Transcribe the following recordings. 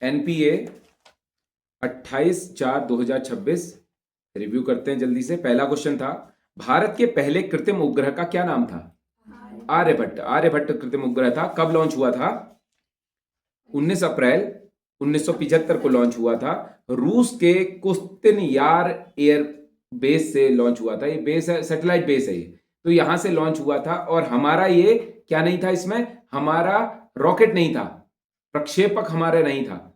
NPA 28/4/2026 review करते हैं जल्दी से। पहला क्वेश्चन था, भारत के पहले कृत्रिम उपग्रह का क्या नाम था? आर्यभट्ट। आर्यभट्ट कृत्रिम उपग्रह था। कब लॉन्च हुआ था? 19 अप्रैल 1975 को लॉन्च हुआ था। रूस के कुस्तिन यार एयर बेस से लॉन्च हुआ था। ये बेस है, सैटेलाइट बेस है ये, तो यहां से लॉन्च हुआ था। और हमारा ये क्या नहीं था इसमें, हमारा रॉकेट नहीं था, प्रक्षेपक हमारा नहीं था।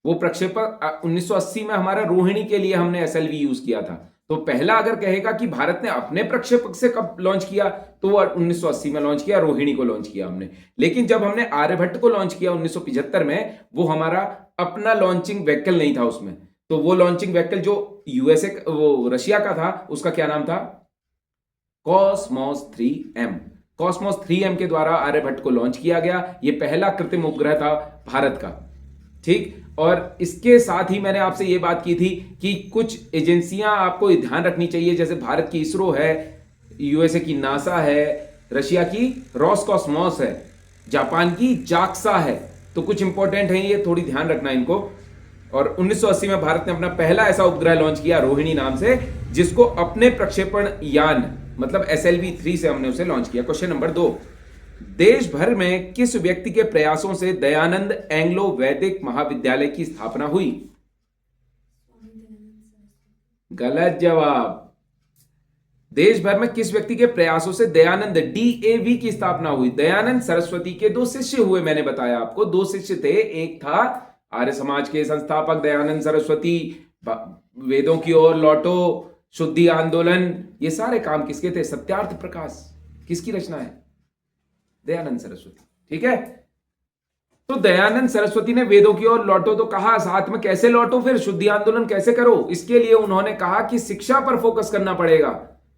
वो प्रक्षेपक 1980 में हमारा रोहिणी के लिए हमने एसएलवी यूज किया था। तो पहला अगर कहेगा कि भारत ने अपने प्रक्षेपक से कब लॉन्च किया, तो वो 1980 में लॉन्च किया, रोहिणी को लॉन्च किया हमने। लेकिन जब हमने आर्यभट्ट को लॉन्च किया 1975 में, वो हमारा अपना लॉन्चिंग व्हीकल नहीं था उसमें। तो वो लॉन्चिंग व्हीकल जो यूएसए वो रशिया का था, उसका क्या नाम था? Cosmos 3M। कॉस्मोस 3M के द्वारा आर्यभट्ट को लॉन्च किया गया। ये पहला कृत्रिम उपग्रह था भारत का। ठीक, और इसके साथ ही मैंने आपसे ये बात की थी कि कुछ एजेंसियां आपको ध्यान रखनी चाहिए, जैसे भारत की इसरो है, यूएसए की नासा है, रशिया की रोसकॉस्मोस है, जापान की जाक्सा है। तो कुछ इंपॉर्टेंट है ये, थोड़ी ध्यान रखना इनको। और 1980 में भारत ने अपना पहला ऐसा उपग्रह लॉन्च किया रोहिणी नाम से, जिसको अपने प्रक्षेपण यान मतलब SLV-3 से हमने उसे लॉन्च किया। क्वेश्चन नंबर 2, देश भर में किस व्यक्ति के प्रयासों से दयानंद एंग्लो वैदिक महाविद्यालय की स्थापना हुई? गलत जवाब। देश भर में किस व्यक्ति के प्रयासों से दयानंद DAV की स्थापना हुई? दयानंद सरस्वती के दो शिष्य हुए, मैंने बताया आपको, दो शिष्य थे। एक था आर्य समाज के संस्थापक दयानंद सरस्वती, वेदों की ओर लौटो, शुद्धि आंदोलन, ये सारे काम किसके थे? सत्यार्थ प्रकाश किसकी रचना है? दयानंद सरस्वती। ठीक है, तो दयानंद सरस्वती ने वेदों की ओर लौटो तो कहा, साथ में कैसे लौटो, फिर शुद्धि आंदोलन कैसे करो, इसके लिए उन्होंने कहा कि शिक्षा पर फोकस करना पड़ेगा।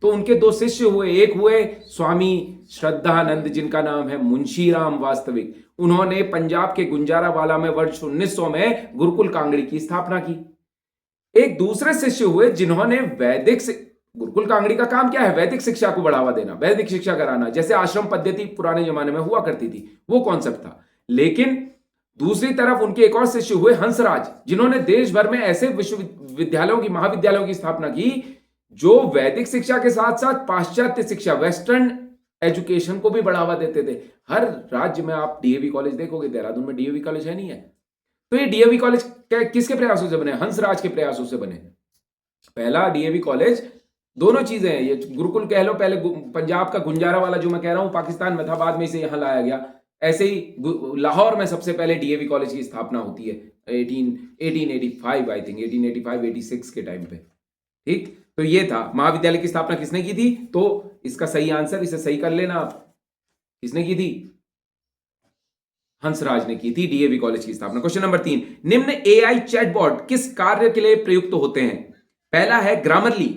तो उनके दो शिष्य हुए, एक हुए स्वामी श्रद्धानंद, जिनका नाम है मुंशीराम वास्तविक। उन्होंने पंजाब के गुंजारावाला में वर्ष 1900 में गुरुकुल कांगड़ी की स्थापना की। एक दूसरे शिष्य हुए जिन्होंने वैदिक गुरुकुल कांगड़ी का काम क्या है? वैदिक शिक्षा को बढ़ावा देना, वैदिक शिक्षा कराना, जैसे आश्रम पद्धति पुराने जमाने में हुआ करती थी, वो कॉन्सेप्ट था। लेकिन दूसरी तरफ उनके एक और शिष्य हुए हंसराज, जिन्होंने देश भर में ऐसे विश्वविद्यालयों की, महाविद्यालयों की स्थापना की जो वैदिक शिक्षा के साथ साथ पाश्चात्य शिक्षा, वेस्टर्न एजुकेशन को भी बढ़ावा देते थे। हर राज्य में आप डीएवी कॉलेज देखोगे, देहरादून में डीएवी कॉलेज है नहीं है? तो ये डीएवी कॉलेज किसके प्रयासों से बने? हंसराज के प्रयासों से बने। पहला डीएवी कॉलेज, दोनों चीजें हैं ये, गुरुकुल कह लो, पहले पंजाब का गुंजारावाला जो मैं कह रहा हूं पाकिस्तान में था, बाद में इसे यहां लाया गया। ऐसे ही लाहौर में सबसे पहले डीएवी कॉलेज की स्थापना होती है 1885 आई थिंक, 1885-86 के टाइम पे। ठीक, तो ये था। महाविद्यालय की स्थापना किसने की थी? तो इसका सही आंसर, इसे सही कर लेना आप, किसने की थी? हंसराज ने की थी डीएवी कॉलेज की स्थापना। क्वेश्चन नंबर 3, निम्न एआई चैटबॉट किस कार्य के लिए प्रयुक्त होते हैं? पहला है ग्रामरली।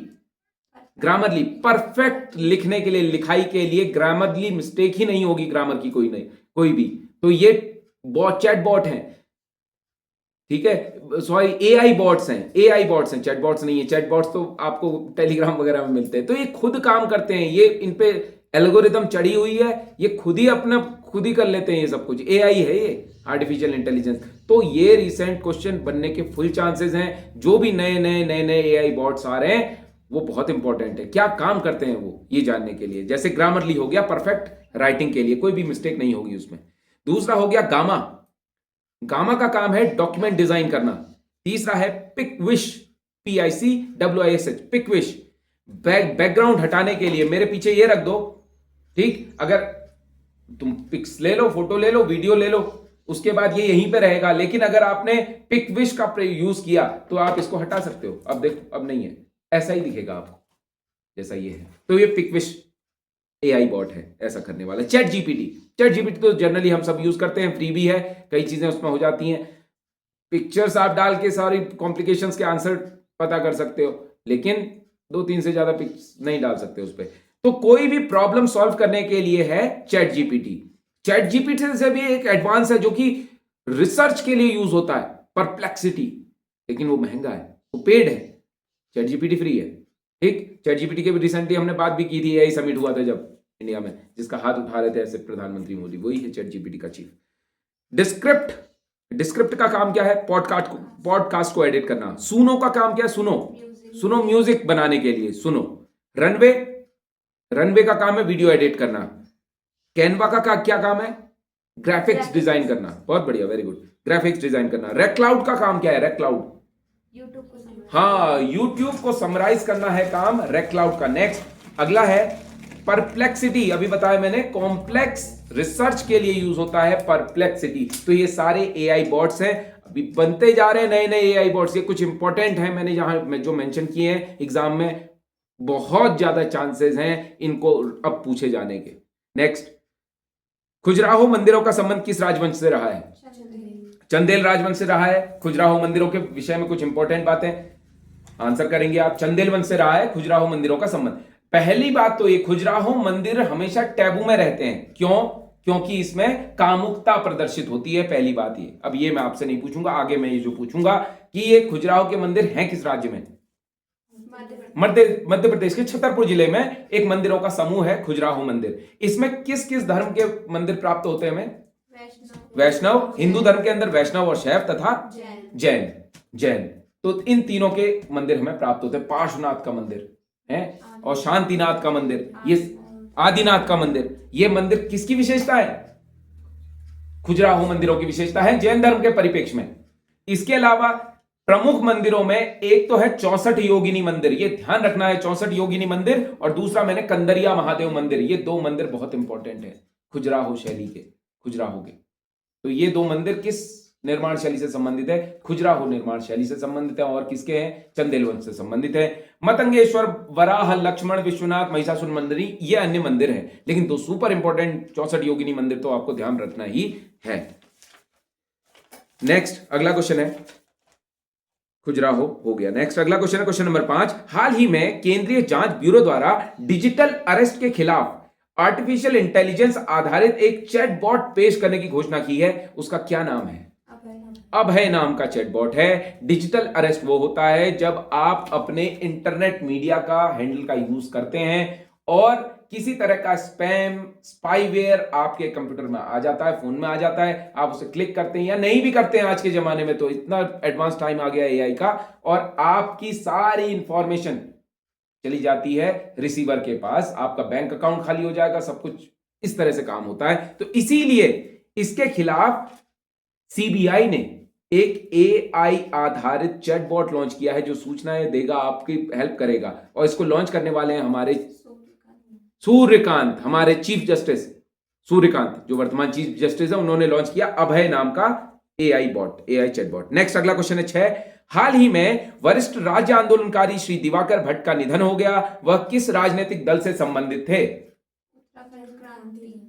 ग्रामरली परफेक्ट लिखने के लिए, लिखाई के लिए ग्रामरली मिस्टेक ही नहीं होगी, ग्रामर की कोई नहीं, कोई भी। तो ये चैटबॉट है। ठीक है, सॉरी, एआई बॉट्स हैं, एआई बॉट्स हैं, चैटबॉट्स नहीं है। चैटबॉट्स तो आपको टेलीग्राम वगैरह में मिलते हैं। तो ये खुद काम करते हैं, ये इन पे एल्गोरिदम चढ़ी हुई है, ये खुद ही अपना खुद ही कर लेते हैं ये सब कुछ। एआई है ये, आर्टिफिशियल इंटेलिजेंस। तो ये रिसेंट क्वेश्चन बनने के फुल चांसेस हैं। जो भी नए नए नए नए एआई बॉट्स आ रहे हैं वो बहुत इंपॉर्टेंट है, क्या काम करते हैं वो, ये जानने के लिए। जैसे ग्रामरली हो गया, परफेक्ट राइटिंग के लिए, कोई भी मिस्टेक नहीं होगी उसमें। दूसरा हो गया गामा। गामा का काम है डॉक्यूमेंट डिजाइन करना। तीसरा है पिकविश, PICWISH, पिकविश, बैकग्राउंड हटाने के लिए, मेरे पीछे ये रख दो। ठीक, अगर तुम पिक्स ले लो, फोटो ले लो, वीडियो ले लो, उसके बाद ये यहीं पे रहेगा। लेकिन अगर आपने पिकविश का यूज किया तो आप इसको हटा सकते हो। अब देखो, अब नहीं है, ऐसा ही दिखेगा आपको जैसा ये है। तो ये पिकविश एआई बॉट है ऐसा करने वाला। चैट जीपीटी तो जनरली हम सब यूज करते हैं, फ्री भी है, कई चीजें उसमें हो जाती हैं। पिक्चर्स आप डाल के सारी कॉम्प्लिकेशंस के आंसर पता कर सकते हो, लेकिन 2-3 से ज्यादा पिक्स नहीं डाल सकते उस पर। तो कोई भी प्रॉब्लम सॉल्व करने के लिए है चैट जीपीटी। चैट जीपीटी से भी एक एडवांस है जो कि रिसर्च के लिए यूज होता है, परप्लेक्सिटी, लेकिन वो महंगा है, वो पेड है। चैट जीपीटी फ्री है। ठीक, चैट जीपीटी के भी रिसेंटली हमने बात भी की थी, एआई समिट हुआ था जब इंडिया में, जिसका हाथ उठा रहे थे ऐसे प्रधानमंत्री मोदी, वही है चैट जीपीटी का चीफ। डिस्क्रिप्ट डिस्क्रिप्ट का काम क्या है? पॉडकास्ट को एडिट करना। सुनो का काम क्या है? सुनो म्यूजिक बनाने के लिए सुनो। रनवे का काम है वीडियो एडिट करना। कैनवा का क्या काम है? ग्राफिक्स डिजाइन करना। बहुत बढ़िया, वेरी गुड, ग्राफिक्स डिजाइन करना। रेक्लाउड का काम क्या है? रेक्लाउड यूट्यूब को समराइज करना है काम रेक्लाउड का। नेक्स्ट अगला है परप्लेक्सिटी। अभी बताया मैंने, कॉम्प्लेक्स रिसर्च के लिए यूज होता है परप्लेक्सिटी। तो ये सारे एआई बॉट्स हैं, अभी बनते जा रहे हैं नए नए एआई बॉट्स। ये कुछ इंपॉर्टेंट है, मैंने यहां जो मेंशन किए हैं एग्जाम में, बहुत ज्यादा चांसेस हैं इनको अब पूछे जाने के। नेक्स्ट, खजुराहो मंदिरों का संबंध किस राजवंश से रहा है? चंदेल राजवंश से रहा है। खजुराहो मंदिरों के विषय में कुछ इंपॉर्टेंट बातें आंसर करेंगे आप। चंदेल वंश से रहा है खजुराहो मंदिरों का संबंध। पहली बात तो ये, खजुराहो मंदिर हमेशा टैबू में रहते हैं। क्यों? क्योंकि इसमें कामुकता प्रदर्शित होती है, पहली बात ये। अब ये मैं आपसे नहीं पूछूंगा, आगे मैं ये जो पूछूंगा कि ये खजुराहो के मंदिर हैं किस राज्य में? मध्य प्रदेश के छतरपुर जिले में एक मंदिरों का समूह है खजुराहो मंदिर। इसमें किस किस धर्म के मंदिर प्राप्त होते हैं हमें? वैष्णव। हिंदू धर्म के अंदर वैष्णव और शैव तथा जैन। तो इन तीनों के मंदिर हमें प्राप्त होते हैं। पार्श्वनाथ का मंदिर है और शांतिनाथ का मंदिर, ये आदिनाथ का मंदिर। ये मंदिर किसकी विशेषता है? खजुराहो मंदिरों की विशेषता है जैन धर्म के परिप्रेक्ष्य में। इसके अलावा प्रमुख मंदिरों में एक तो है 64 योगिनी मंदिर, ये ध्यान रखना है, 64 योगिनी मंदिर। और दूसरा मैंने कंदरिया महादेव मंदिर। ये दो मंदिर बहुत इंपॉर्टेंट है खजुराहो शैली के, खजुराहो के। तो ये दो मंदिर किस निर्माण शैली से संबंधित है? खजुराहो निर्माण शैली से संबंधित है। और किसके हैं? चंदेल वंश से संबंधित है। मतंगेश्वर, वराह, लक्ष्मण, विश्वनाथ, महिषासुर मंदिरी, ये अन्य मंदिर हैं। लेकिन दो सुपर इंपॉर्टेंट 64 योगिनी मंदिर तो आपको ध्यान रखना ही है। नेक्स्ट अगला क्वेश्चन है, खजुराहो हो गया। नेक्स्ट अगला क्वेश्चन है क्वेश्चन नंबर 5। हाल ही में केंद्रीय जांच ब्यूरो द्वारा डिजिटल अरेस्ट के खिलाफ आर्टिफिशियल इंटेलिजेंस आधारित एक चैटबॉट पेश करने की घोषणा की है। उसका क्या नाम है? अभय नाम का चैटबॉट है। डिजिटल अरेस्ट वो होता है जब आप अपने इंटरनेट मीडिया का हैंडल का यूज करते हैं और किसी तरह का स्पैम, स्पाईवेयर आपके कंप्यूटर में आ जाता है, फोन में आ जाता है, आप उसे क्लिक करते हैं या नहीं भी करते हैं। आज के जमाने में तो इतना एडवांस टाइम आ गया एआई का, और आपकी सारी इंफॉर्मेशन चली जाती है रिसीवर के पास, आपका बैंक अकाउंट खाली हो जाएगा, सब कुछ इस तरह से काम होता है। तो इसीलिए इसके खिलाफ सीबीआई ने एक एआई आधारित चैटबॉट लॉन्च किया है जो सूचनाएं देगा, आपकी हेल्प करेगा। और इसको लॉन्च करने वाले हैं हमारे सूर्यकांत, हमारे चीफ जस्टिस सूर्यकांत, जो वर्तमान चीफ जस्टिस है, उन्होंने लॉन्च किया अभय नाम का AI bot, AI chatbot. Next अगला क्वेश्चन है 6। हाल ही में वरिष्ठ राज्य आंदोलनकारी श्री दिवाकर भट्ट का निधन हो गया। वह किस राजनीतिक दल से संबंधित थे?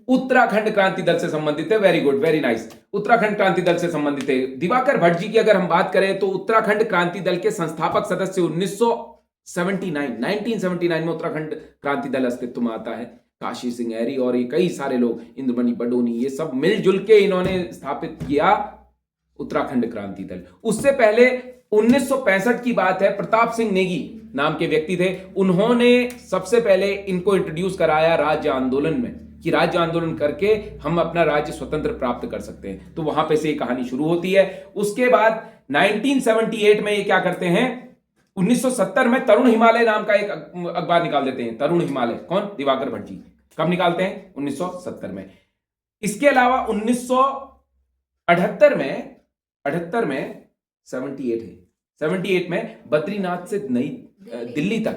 उत्तराखंड क्रांति दल से संबंधित है। Very good, very nice, Uttarakhand Kranti Dal से संबंधित है। दिवाकर भट्ट जी की अगर हम बात करें तो उत्तराखंड क्रांति दल के संस्थापक सदस्य 1979 में उत्तराखंड क्रांति दल अस्तित्व में आता है। काशी सिंह ऐरी और ये कई सारे लोग, इंद्रमणि बडोनी, ये सब मिलजुल के इन्होंने स्थापित किया उत्तराखंड क्रांति दल। उससे पहले 1965 की बात है, प्रताप सिंह नेगी नाम के व्यक्ति थे, उन्होंने सबसे पहले इनको इंट्रोड्यूस कराया राज्य आंदोलन में कि राज्य आंदोलन करके हम अपना राज्य स्वतंत्र प्राप्त कर सकते हैं। तो वहां पे से ये कहानी शुरू होती है। उसके बाद 1978 में ये क्या करते हैं, 1970 में तरुण हिमालय नाम का एक अखबार निकाल देते हैं। तरुण हिमालय कौन? दिवाकर भट्ट जी। कब निकालते हैं? 1970 में। इसके अलावा 1978 में 78 में बद्रीनाथ से नई दिल्ली तक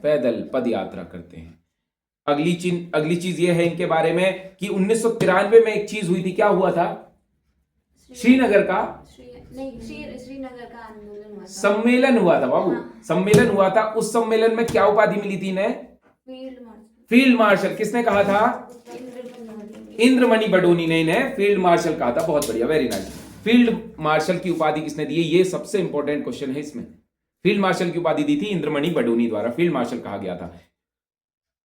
पैदल पद यात्रा करते हैं। अगली चीज ये है इनके बारे में कि 1993 में एक चीज हुई थी। क्या हुआ था? श्रीनगर का आंदोलन हुआ था, सम्मेलन हुआ था बाबू। हाँ। सम्मेलन हुआ था। उस सम्मेलन में क्या उपाधि मिली थी इन्हें? Field marshal. किसने कहा था? इंद्रमणि बडोनी ने इन्हें फील्ड मार्शल कहा था। बहुत बढ़िया, वेरी नाइस। फील्ड मार्शल की उपाधि किसने दी है? ये सबसे इंपॉर्टेंट क्वेश्चन है इसमें। फील्ड मार्शल की उपाधि दी थी इंद्रमणि बडोनी द्वारा, फील्ड मार्शल कहा गया था।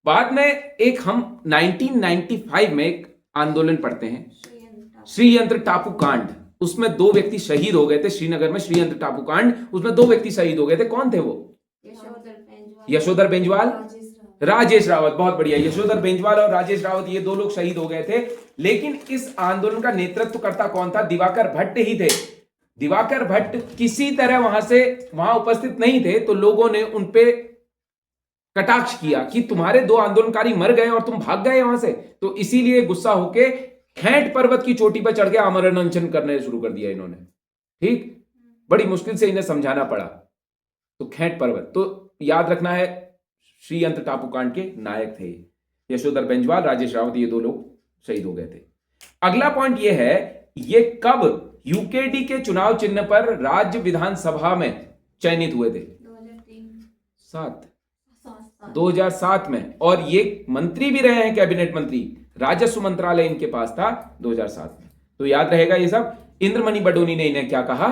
बाद में एक हम 1995 में एक आंदोलन पढ़ते हैं, श्रीयंत्र टापू कांड। उसमें 2 व्यक्ति शहीद हो गए थे श्रीनगर में, श्रीयंत्र टापू कांड। उसमें 2 व्यक्ति शहीद हो गए थे। कौन थे वो? यशोधर बेंजवाल राजेश रावत, बहुत बढ़िया। यशोधर बेंजवाल और राजेश रावत ये दो लोग शहीद हो गए थे, लेकिन इस आंदोलन का नेतृत्व करता कौन था? दिवाकर भट्ट ही थे। दिवाकर भट्ट किसी तरह वहां उपस्थित नहीं थे, तो लोगों ने उनपे कटाक्ष किया कि तुम्हारे दो आंदोलनकारी मर गए और तुम भाग गए वहां से। तो इसीलिए गुस्सा होके खेंट पर्वत की चोटी पर चढ़ के आमरण अनशन करने शुरू कर दिया इन्होंने। ठीक, बड़ी मुश्किल से इन्हें समझाना पड़ा। तो खेंट पर्वत, तो याद रखना है, श्रीयंत्र टापू कांड के नायक थे यशोधर बेंजवाल, राजेश रावत, ये दो लोग शहीद हो गए थे। अगला पॉइंट ये है, ये कब यूकेडी के चुनाव चिन्ह पर राज्य विधानसभा में चयनित हुए थे? 2007 में। और ये मंत्री भी रहे हैं, कैबिनेट मंत्री, राजस्व मंत्रालय इनके पास था 2007 में। तो याद रहेगा ये सब। इंद्रमणि बडोनी ने इन्हें क्या कहा?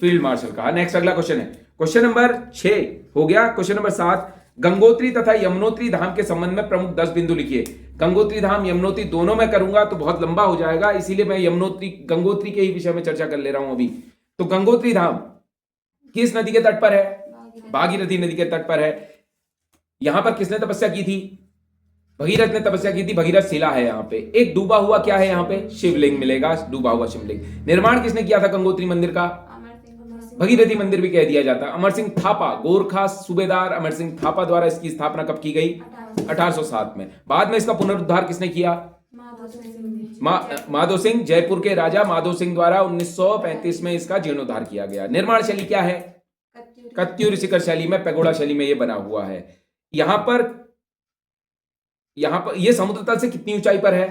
फील्ड मार्शल कहा। नेक्स्ट अगला क्वेश्चन है, क्वेश्चन नंबर 6 हो गया। क्वेश्चन नंबर 7, गंगोत्री तथा यमुनोत्री धाम के संबंध में प्रमुख 10 बिंदु लिखिए। गंगोत्री धाम यमुनोत्री दोनों में करूंगा तो बहुत लंबा हो जाएगा, इसीलिए मैं गंगोत्री के ही विषय में चर्चा कर ले रहा हूं अभी। तो गंगोत्री धाम किस नदी के तट पर है? भागीरथी नदी के तट पर है। यहां पर किसने तपस्या की थी? भगीरथ ने तपस्या की थी। भगीरथ शिला है यहाँ पे। एक डूबा हुआ क्या है? यहाँ पे शिवलिंग मिलेगा, डूबा हुआ शिवलिंग। निर्माण किसने किया था गंगोत्री मंदिर का? भगीरथी मंदिर भी कह दिया जाता है। अमर सिंह थापा, गोरखा सूबेदार अमर सिंह थापा द्वारा इसकी स्थापना कब की गई? 1807 में। बाद में इसका पुनरुद्धार किसने किया? माधो सिंह, जयपुर के राजा माधो सिंह द्वारा 1935 में इसका जीर्णोद्धार किया गया। निर्माण शैली क्या है? कत्यूरी शिखर शैली में, पैगोडा शैली में यह बना हुआ है। यहां पर यह समुद्र तल से कितनी ऊंचाई पर है?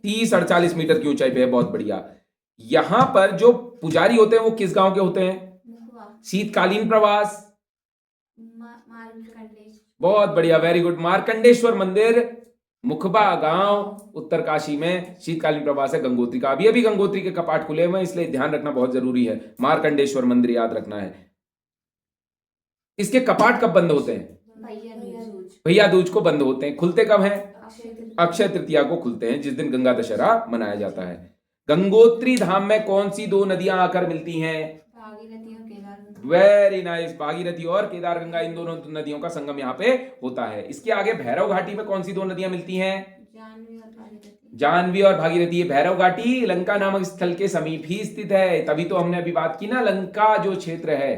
30-48 मीटर की ऊंचाई पे है। बहुत बढ़िया। यहां पर जो पुजारी होते हैं वो किस गांव के होते हैं? शीतकालीन प्रवास, बहुत बढ़िया, वेरी गुड। मार्कंडेश्वर मंदिर, मुखबा गांव, उत्तरकाशी में शीतकालीन प्रवास है गंगोत्री का। अभी गंगोत्री के कपाट खुले हुए, इसलिए ध्यान रखना बहुत जरूरी है। मार्कंडेश्वर मंदिर याद रखना है। इसके कपाट कब बंद होते हैं? भैया दूज को बंद होते हैं। खुलते कब हैं? अक्षय तृतीया को खुलते हैं, जिस दिन गंगा दशहरा मनाया जाता है। गंगोत्री धाम में कौन सी दो नदियां आकर मिलती हैं? वेरी नाइस, भागीरथी और केदार गंगा, इन दोनों नदियों का संगम यहाँ पे होता है। इसके आगे भैरव घाटी में कौन सी दो नदियां मिलती हैं? जानवी और भागीरथी। भैरव घाटी लंका नामक स्थल के समीप ही स्थित है। तभी तो हमने अभी बात की ना, लंका जो क्षेत्र है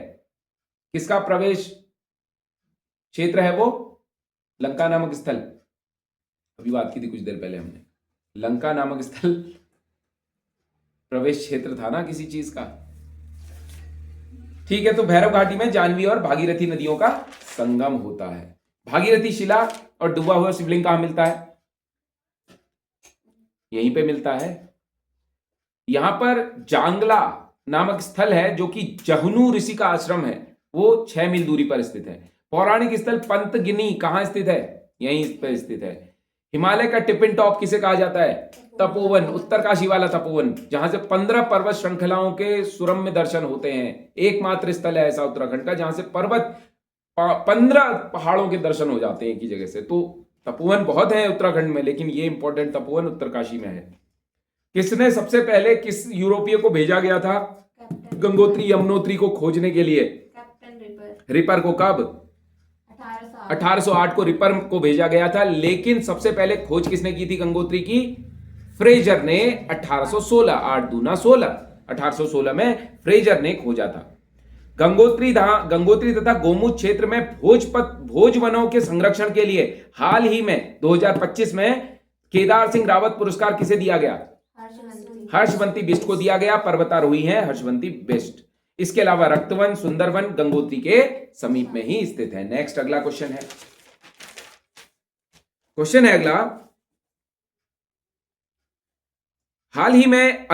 किसका प्रवेश क्षेत्र है? वो लंका नामक स्थल, अभी बात की थी कुछ देर पहले हमने। लंका नामक स्थल प्रवेश क्षेत्र था ना किसी चीज का। ठीक है, तो भैरव घाटी में जानवी और भागीरथी नदियों का संगम होता है। भागीरथी शिला और डूबा हुआ शिवलिंग कहां मिलता है? यहीं पे मिलता है। यहां पर जांगला नामक स्थल है जो कि जहनु ऋषि का आश्रम है, वो 6 मील दूरी पर स्थित है। पौराणिक स्थल पंतगिनी कहां स्थित है? यहीं पर स्थित है। हिमालय का टिपिन टॉप किसे कहा जाता है? तपोवन, उत्तरकाशी वाला तपोवन, जहां से 15 पर्वत श्रृंखलाओं के सुरम्य दर्शन होते हैं। एकमात्र स्थल है ऐसा उत्तराखंड का जहां से 15 पहाड़ों के दर्शन हो जाते हैं एक ही जगह से। तो तपोवन बहुत है उत्तराखंड में, लेकिन ये इंपॉर्टेंट तपोवन उत्तरकाशी में है। किसने सबसे पहले किस यूरोपीय को भेजा गया था गंगोत्री यमुनोत्री को खोजने के लिए? रिपर को। कब? 1808 को रिपर को भेजा गया था। लेकिन सबसे पहले खोज किसने की थी गंगोत्री की? फ्रेजर ने 1816, 8 दूना 16, 1816 में फ्रेजर ने खोजा था। गंगोत्री तथा गोमुख क्षेत्र में भोज वनों के संरक्षण के लिए हाल ही में 2025 में केदार सिंह रावत पुरस्कार किसे दिया गया? हर्षवंती बिष्ट को दिया गया। पर्वतारोही है हर्षवंती बिष्ट। इसके अलावा रक्तवन, सुंदरवन गंगोत्री के समीप में ही स्थित है। नेक्स्ट अगला क्वेश्चन है अगला, हाल ही में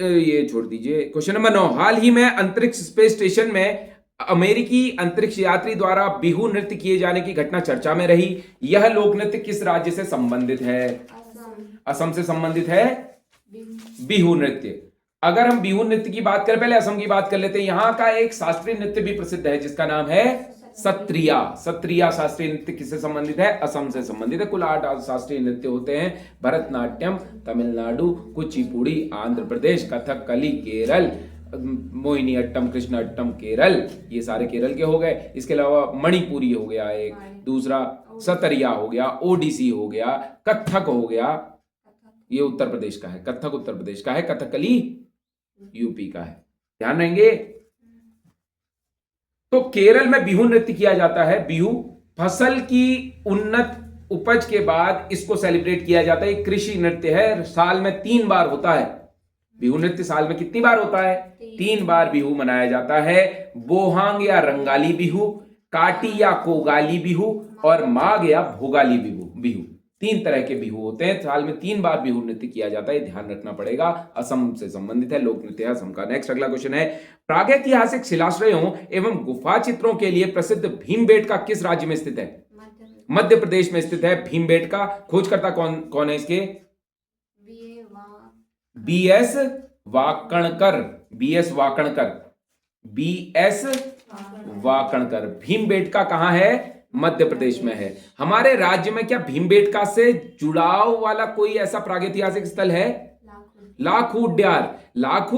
ये छोड़ दीजिए, क्वेश्चन नंबर 9, हाल ही में अंतरिक्ष स्पेस स्टेशन में अमेरिकी अंतरिक्ष यात्री द्वारा बिहू नृत्य किए जाने की घटना चर्चा में रही। यह लोक नृत्य किस राज्य से संबंधित है? असम से संबंधित है बिहू नृत्य। अगर हम बिहू नृत्य की बात करें, पहले असम की बात कर लेते हैं। यहां का एक शास्त्रीय नृत्य भी प्रसिद्ध है जिसका नाम है सत्रिया। सत्रिया शास्त्रीय नृत्य किससे संबंधित है? असम से संबंधित है। कुल 8 शास्त्रीय नृत्य होते हैं। भरतनाट्यम तमिलनाडु, कुचिपुड़ी आंध्र प्रदेश, कथकली केरल, मोहिनी अट्टम, कृष्ण अट्टम केरल, ये सारे केरल के हो गए। इसके अलावा मणिपुरी हो गया एक, दूसरा सतरिया हो गया, ओडिसी हो गया, कथक हो गया, ये उत्तर प्रदेश का है, कथक उत्तर प्रदेश का है, कथकली यूपी का है, ध्यान रहेंगे। तो केरल में बिहू नृत्य किया जाता है। बिहू फसल की उन्नत उपज के बाद इसको सेलिब्रेट किया जाता है। कृषि नृत्य है, साल में 3 बार होता है। बिहू नृत्य साल में कितनी बार होता है? 3 बार बिहू मनाया जाता है। बोहांग या रंगाली बिहू, काटी या कोगाली बिहू और माघ या भोगाली बिहू 3 तरह के बिहू होते हैं। साल में 3 बार बिहू नृत्य किया जाता है, ध्यान रखना पड़ेगा। असम से संबंधित है, लोक नृत्य है असम का। नेक्स्ट अगला क्वेश्चन है, प्रागैतिहासिक शिलाश्रयों एवं गुफा चित्रों के लिए प्रसिद्ध भीमबेटका किस राज्य में स्थित है? मध्य प्रदेश में स्थित है भीमबेटका। खोजकर्ता कौन है इसके? बीएस वाकणकर। बीएस वाकणकर। भीमबेटका कहां है? मध्य प्रदेश में है। हमारे राज्य में क्या भीमबेटका से जुड़ाव वाला कोई ऐसा प्रागैतिहासिक स्थल है? लाखू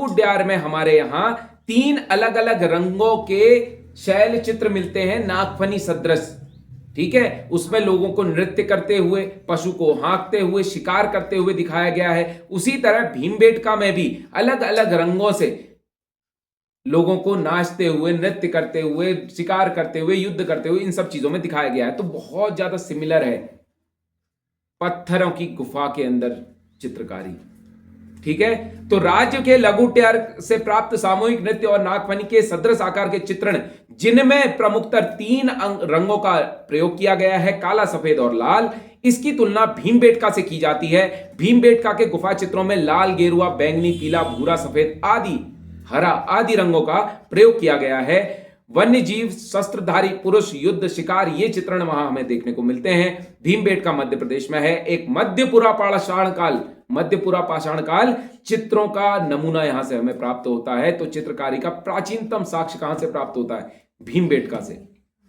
उड्यार में हमारे यहां 3 अलग अलग रंगों के शैल चित्र मिलते हैं, नागफनी सदृश, ठीक है। उसमें लोगों को नृत्य करते हुए, पशु को हाँकते हुए, शिकार करते हुए दिखाया गया है। उसी तरह भीमबेटका में भी अलग अलग रंगों से लोगों को नाचते हुए, नृत्य करते हुए, शिकार करते हुए, युद्ध करते हुए, इन सब चीजों में दिखाया गया है। तो बहुत ज्यादा सिमिलर है पत्थरों की गुफा के अंदर चित्रकारी, ठीक है। तो राज्य के लघुट्यार से प्राप्त सामूहिक नृत्य और नागफनी के सदृश आकार के चित्रण, जिनमें प्रमुखतर 3 रंगों का प्रयोग किया गया है, काला, सफेद और लाल, इसकी तुलना भीमबेटका से की जाती है। भीमबेटका के गुफा चित्रों में लाल, गेरुआ, बैंगनी, पीला, भूरा, सफेद आदि, हरा आदि रंगों का प्रयोग किया गया है। वन्य जीव, शस्त्रधारी पुरुष, युद्ध, शिकार, ये चित्रण वहां हमें देखने को मिलते हैं। भीमबेटका मध्य प्रदेश में है। एक मध्यपुरा पाषाण काल चित्रों का नमूना यहां से हमें प्राप्त होता है। तो चित्रकारी का प्राचीनतम साक्ष्य कहां से प्राप्त होता है? भीमबेटका से।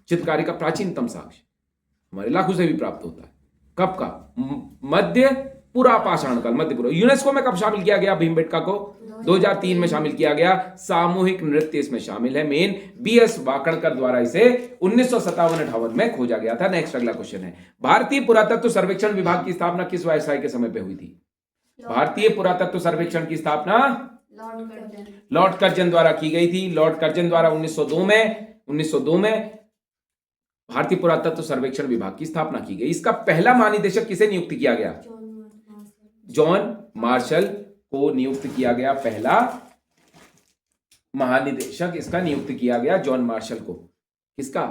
चित्रकारी का प्राचीनतम साक्ष्य हमारे लाखों से भी प्राप्त होता है। कब का? मध्यपुरा पाषाण काल, मध्यपुरा। यूनेस्को में कब शामिल किया गया भीमबेटका को? 2003 में शामिल किया गया। सामूहिक नृत्य इसमें शामिल है। मेन बीएस वाकणकर द्वारा इसे 1957-58 में खोजा गया था। नेक्स्ट अगला क्वेश्चन है, भारतीय पुरातत्व सर्वेक्षण विभाग की स्थापना किस वायसराय के समय पे हुई थी? भारतीय पुरातत्व सर्वेक्षण की स्थापना लॉर्ड कर्जन द्वारा की गई थी। लॉर्ड कर्जन द्वारा 1902 में भारतीय पुरातत्व सर्वेक्षण विभाग की स्थापना की गई। इसका पहला महानिदेशक किसे नियुक्त किया गया? जॉन मार्शल को नियुक्त किया गया। पहला महानिदेशक इसका नियुक्त किया गया जॉन मार्शल को। किसका?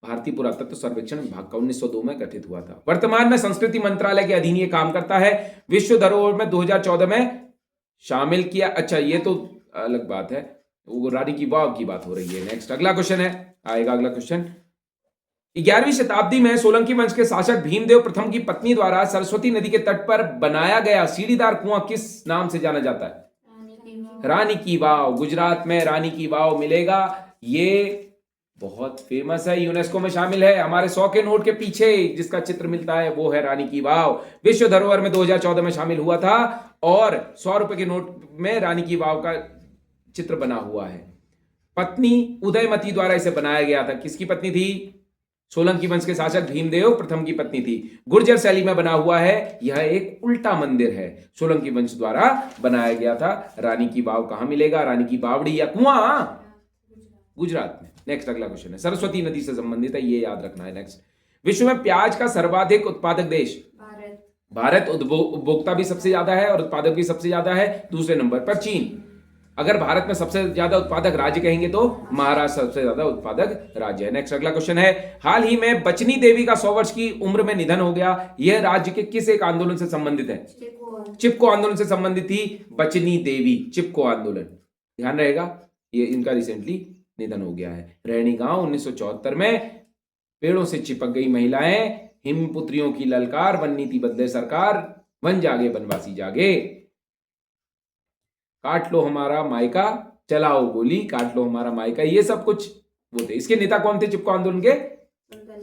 भारतीय पुरातत्व सर्वेक्षण विभाग का 1902 में गठित हुआ था। वर्तमान में संस्कृति मंत्रालय के अधीन ये काम करता है। विश्व धरोहर में 2014 में शामिल किया। अच्छा, ये तो अलग बात है, वो रानी की वाव की बात हो रही है। नेक्स्ट अगला क्वेश्चन है, आएगा अगला क्वेश्चन। 11वीं शताब्दी में सोलंकी वंश के शासक भीमदेव प्रथम की पत्नी द्वारा सरस्वती नदी के तट पर बनाया गया सीढ़ीदार कुआं किस नाम से जाना जाता है? रानी की वाव। गुजरात में रानी की वाव मिलेगा। ये बहुत फेमस है, यूनेस्को में शामिल है। हमारे 100 के नोट के पीछे जिसका चित्र मिलता है वो है रानी की वाव। विश्व धरोहर में 2014 में शामिल हुआ था और 100 रुपए के नोट में रानी की वाव का चित्र बना हुआ है। पत्नी उदयमती द्वारा इसे बनाया गया था। किसकी पत्नी थी? सोलंकी वंश के शासक भीमदेव प्रथम की पत्नी थी। गुर्जर शैली में बना हुआ है। यह एक उल्टा मंदिर है, सोलंकी वंश द्वारा बनाया गया था। रानी की वाव कहां मिलेगा? रानी की बावड़ी या कुआं? गुजरात में। नेक्स्ट अगला क्वेश्चन है, सरस्वती नदी से संबंधित है, ये याद रखना है। नेक्स्ट, विश्व में प्याज का सर्वाधिक उत्पादक देश? भारत। उपभोक्ता भी सबसे ज्यादा है और उत्पादक भी सबसे ज्यादा है। दूसरे नंबर पर चीन। अगर भारत में सबसे ज्यादा उत्पादक राज्य कहेंगे तो महाराष्ट्र सबसे ज्यादा उत्पादक राज्य है। नेक्स्ट अगला क्वेश्चन है, हाल ही में बचनी देवी का 100 वर्ष की उम्र में निधन हो गया। यह राज्य के किस एक आंदोलन से संबंधित है? चिपको आंदोलन से संबंधित थी बचनी देवी। चिपको आंदोलन, ध्यान रहेगा, ये इनका रिसेंटली निधन हो गया है। रैणी गांव 1974 में। पेड़ों से चिपक गई महिलाएं, हिमपुत्रियों की ललकार, वन नीति बदले सरकार, वन जागे बनवासी जागे, काट लो हमारा मायका, चलाओ गोली, काट लो हमारा मायका, ये सब कुछ वो थे। इसके नेता कौन थे चिपको आंदोलन के?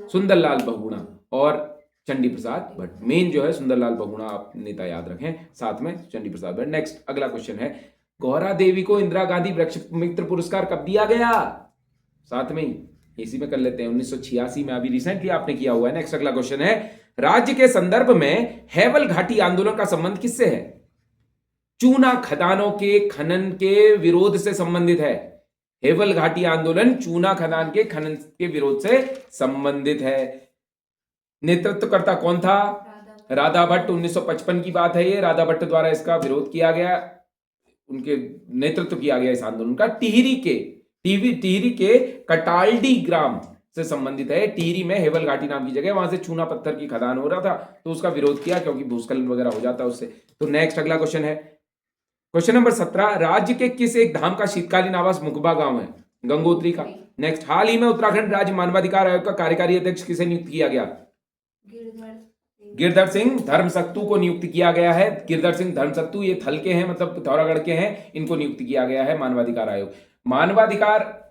सुंदरलाल बहुगुणा और चंडी प्रसाद भट्ट। मेन जो है सुंदरलाल बहुगुणा, आप नेता याद रखें, साथ में चंडी प्रसाद भट्ट। नेक्स्ट अगला क्वेश्चन है, गौरा देवी को इंदिरा गांधी वृक्ष मित्र पुरस्कार कब दिया गया? साथ में ही इसी में कर लेते हैं। 1986 में, अभी रिसेंटली आपने किया हुआ है। नेक्स्ट अगला क्वेश्चन है, राज्य के संदर्भ में हैवल घाटी आंदोलन का संबंध किससे है? चूना खदानों के खनन के विरोध से संबंधित है। हेवल घाटी आंदोलन चूना खदान के खनन के विरोध से संबंधित है। नेतृत्वकर्ता कौन था? राधा भट्ट। 1955 की बात है ये। राधा भट्ट द्वारा इसका विरोध किया गया, उनके नेतृत्व किया गया इस आंदोलन का। टिहरी के कटाल्डी ग्राम से संबंधित है। टिहरी में हेवल घाटी नाम की जगह, वहां से चूना पत्थर की खदान हो रहा था, तो उसका विरोध किया क्योंकि भूस्खलन वगैरह हो जाता है उससे। तो नेक्स्ट अगला क्वेश्चन है, क्वेश्चन नंबर 17, राज्य के किस एक धाम का शीतकालीन आवास मुकबा गांव है? गंगोत्री का। नेक्स्ट, हाल ही में उत्तराखंड राज्य मानवाधिकार आयोग का कार्यकारी अध्यक्ष किसे नियुक्त किया गया? गिरधर सिंह धर्मसत्तू को नियुक्त किया गया है। गिरधर सिंह धर्मसत्तू ये थल के हैं, मतलब पिथौरागढ़ के हैं, इनको नियुक्त किया गया है मानवाधिकार आयोग। मानवाधिकार,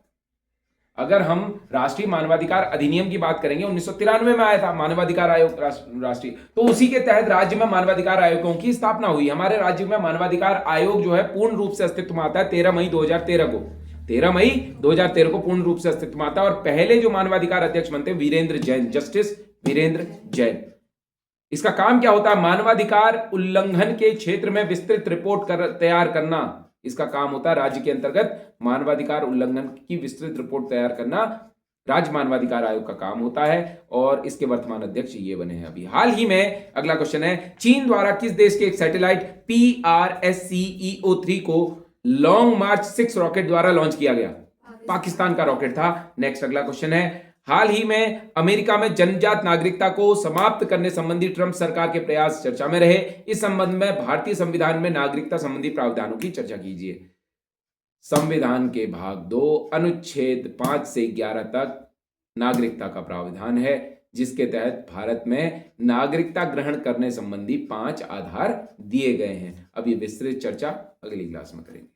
अगर हम राष्ट्रीय मानवाधिकार अधिनियम की बात करेंगे, 1993 में आया था मानवाधिकार आयोग राष्ट्रीय, तो उसी के तहत राज्य में मानवाधिकार आयोगों की स्थापना हुई। हमारे राज्य में मानवाधिकार आयोग जो है पूर्ण रूप से अस्तित्व में आता है 13 मई 2013 को। 13 मई 2013 को पूर्ण रूप से अस्तित्व में आता है। और पहले जो मानवाधिकार अध्यक्ष बनते वीरेंद्र जैन, जस्टिस वीरेंद्र जैन। इसका काम क्या होता है? मानवाधिकार उल्लंघन के क्षेत्र में विस्तृत रिपोर्ट तैयार करना इसका काम होता है। राज्य के अंतर्गत मानवाधिकार उल्लंघन की विस्तृत रिपोर्ट तैयार करना राज्य मानवाधिकार आयोग का काम होता है, और इसके वर्तमान अध्यक्ष ये बने हैं अभी हाल ही में। अगला क्वेश्चन है, चीन द्वारा किस देश के एक सैटेलाइट PRSCEO3 को लॉन्ग मार्च 6 रॉकेट द्वारा लॉन्च किया गया? पाकिस्तान का रॉकेट था। नेक्स्ट अगला क्वेश्चन है, हाल ही में अमेरिका में जन्मजात नागरिकता को समाप्त करने संबंधी ट्रंप सरकार के प्रयास चर्चा में रहे। इस संबंध में भारतीय संविधान में नागरिकता संबंधी प्रावधानों की चर्चा कीजिए। संविधान के भाग 2 अनुच्छेद 5 से 11 तक नागरिकता का प्रावधान है, जिसके तहत भारत में नागरिकता ग्रहण करने संबंधी 5 आधार दिए गए हैं। अब ये विस्तृत चर्चा अगली क्लास में करेंगे।